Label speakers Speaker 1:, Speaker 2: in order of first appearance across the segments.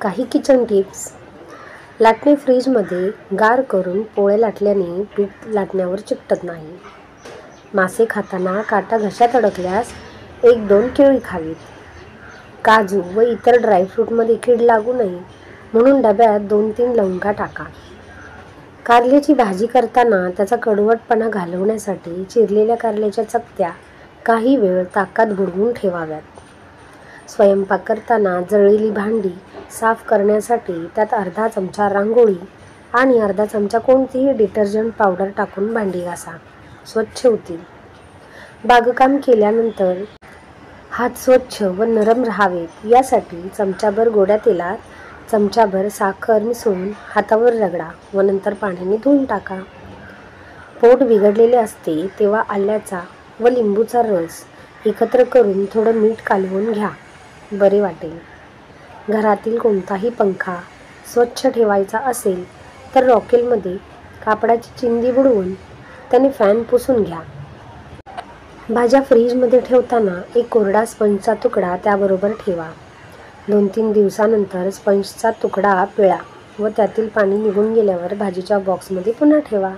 Speaker 1: काही kitchen tips. लाटणे फ्रीजमध्ये गार करून पोळे लाटल्याने पीठ लाटण्यावर चिकटत नाही. मासे खाताना काटा घशात अडकल्यास 1-2 केळी खावीत. काजू व इतर ड्रायफ्रूटमध्ये कीड लागू नये म्हणून डब्यात 2-3 लवंगा टाका. कारल्याची भाजी करताना त्याचा कडवटपणा घालवण्यासाठी चिरलेल्या कारल्याच्या चकत्या काही वेळ ताकात बुडवून ठेवाव्यात. स्वयंपाक करताना जळलेली भांडी साफ करण्यासाठी त्यात अर्धा चमचा रांगोळी आणि अर्धा चमचा कोणतीही डिटर्जंट पावडर टाकून भांडी घासा, स्वच्छ होतील. बागकाम केल्यानंतर हात स्वच्छ व नरम राहावेत यासाठी चमचाभर गोड्या तेलात चमचाभर साखर मिसळून हातावर रगडा व नंतर पाण्याने धुवून टाका. पोट बिघडलेले असते तेव्हा आल्याचा व लिंबूचा रस एकत्र करून थोडं मीठ कालवून घ्या, बरे वाटेल. घरातील कोणताही पंखा स्वच्छ ठेवायचा असेल तर रॉकेलमध्ये कापडाची चिंदी बुडवून त्याने फॅन पुसून घ्या. भाज्या फ्रीजमध्ये ठेवताना एक कोरडा स्पंजचा तुकडा त्याबरोबर ठेवा. 2-3 दिवसानंतर स्पंजचा तुकडा पिळा व त्यातील पाणी निघून गेल्यावर भाजीच्या बॉक्समध्ये पुन्हा ठेवा.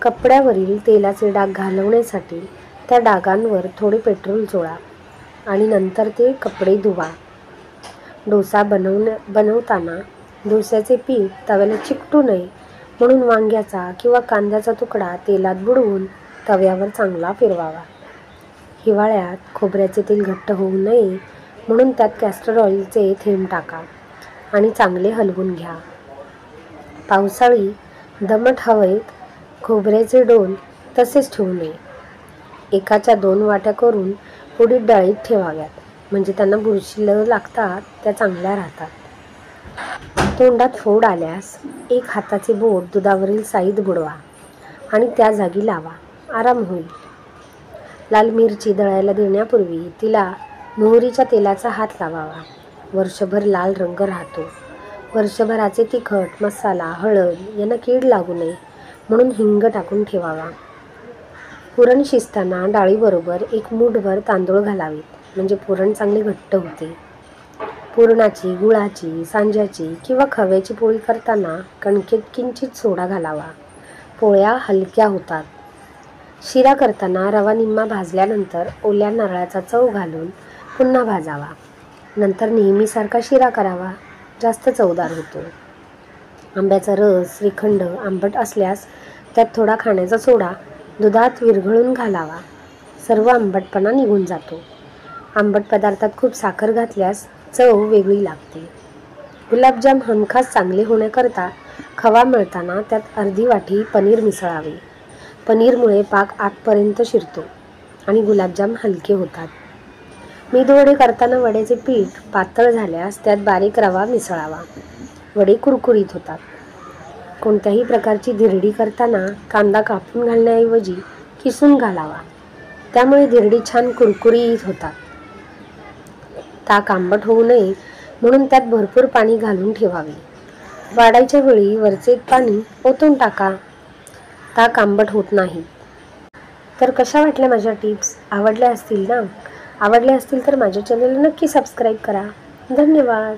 Speaker 1: कपड्यावरील तेलाचे डाग घालवण्यासाठी त्या डागांवर थोडे पेट्रोल चोळा आणि नंतर ते कपडे धुवा. डोसा बनवताना डोस्याचे पीठ तव्याला चिकटू नये म्हणून वांग्याचा किंवा कांद्याचा तुकडा तेलात बुडवून तव्यावर चांगला फिरवावा. हिवाळ्यात खोबऱ्याचे तेल घट्ट होऊ नये म्हणून त्यात कॅस्टर ऑइलचे थेंब टाका आणि चांगले हलवून घ्या. पावसाळी दमट हवेत खोबऱ्याचे डोल तसेच ठेवू नये. 1च्या 2 वाट्या करून उडीद डाळीत ठेवाव्यात, म्हणजे त्यांना बुरशी न लागता त्या चांगल्या राहतात. तोंडात फोड आल्यास 1 हाताचे बोट दुधावरील साईत बुडवा आणि त्या जागी लावा, आराम होईल. लाल मिरची दळायला देण्यापूर्वी तिला मोहरीच्या तेलाचा हात लावावा. वर्षभर लाल रंग राहतो. वर्षभराचे तिखट, मसाला, हळद यांना कीड लागू नये म्हणून हिंग टाकून ठेवावा. पुरण शिजताना डाळीबरोबर 1 मूठभर तांदूळ घालावेत, म्हणजे पुरण चांगले घट्ट होते. पुरणाची, गुळाची, सांज्याची किंवा खव्याची पोळी करताना कणकेत किंचित सोडा घालावा. पोळ्या हलक्या होतात. शिरा करताना रवा निम्मा भाजल्यानंतर ओल्या नारळाचा चव घालून पुन्हा भाजावा. नंतर नेहमीसारखा शिरा करावा, जास्त चवदार होतो. आंब्याचा रस, श्रीखंड आंबट असल्यास त्यात थोडा खाण्याचा सोडा दुधात विरघळून घालावा. सर्व आंबटपणा निघून जातो. आंबट पदार्थात खूप साखर घातल्यास चव वेगळी लागते. गुलाबजाम हमखास चांगले होण्याकरता खवा मळताना त्यात अर्धी वाटी पनीर मिसळावे. पनीरमुळे पाक आतपर्यंत शिरतो आणि गुलाबजाम हलके होतात. मेदूवडे करताना वड्याचे पीठ पातळ झाल्यास त्यात बारीक रवा मिसळावा. वडे कुरकुरीत होतात. कोणत्याही प्रकारची धिरडी करताना कांदा कापून घालण्याऐवजी किसून घालावा, त्यामुळे धिरडी छान कुरकुरीत होतात. ताक आंबट होऊ नये म्हणून त्यात भरपूर पाणी घालून ठेवावे. वाढायच्या वेळी वरचे पाणी ओतून टाका. ताक आंबट होत नाही. तर कशा वाटल्या माझ्या टिप्स? आवडल्या असतील ना? आवडल्या असतील तर माझ्या चॅनलला नक्की सबस्क्राईब करा. धन्यवाद.